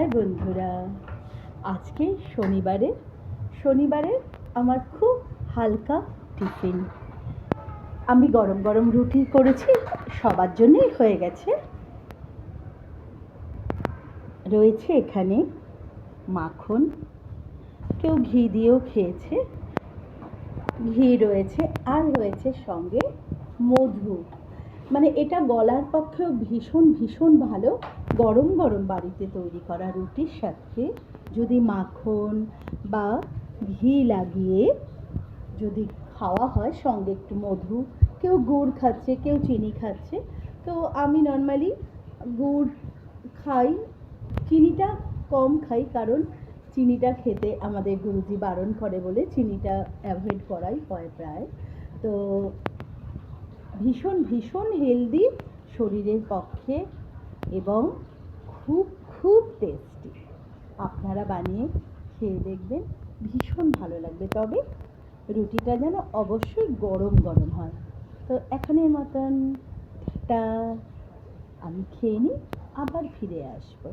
High বন্ধুরা, আজকে শনিবারে আমার খুব হালকা টিফিন। আমি গরম গরম রুটি করেছি, সবার জন্যই হয়ে গেছে। রয়েছে এখানে মাখন, কেউ ঘি দিয়েও খেয়েছে, ঘি রয়েছে, আর রয়েছে সঙ্গে মধু। মানে এটা গলার পক্ষেও ভীষণ ভীষণ ভালো। গরম গরম বাড়িতে তৈরি করা রুটির সাথে যদি মাখন বা ঘি লাগিয়ে যদি খাওয়া হয়, সঙ্গে একটু মধু, কেউ গুড় খাচ্ছে, কেউ চিনি খাচ্ছে। তো আমি নর্মালি গুড় খাই, চিনিটা কম খাই, কারণ চিনিটা খেতে আমাদের গুরুজি বারণ করে বলে চিনিটা অ্যাভয়েড করাই হয় প্রায়। তো ভীষণ ভীষণ হেলদি শরীরের পক্ষে এবং খুব খুব টেস্টি। আপনারা বানিয়ে খেয়ে দেখবেন, ভীষণ ভালো লাগবে। তবে রুটিটা যেন অবশ্যই গরম গরম হয়। তো এখনের মতন টা আমি খেয়ে নিই, আবার ফিরে আসবো।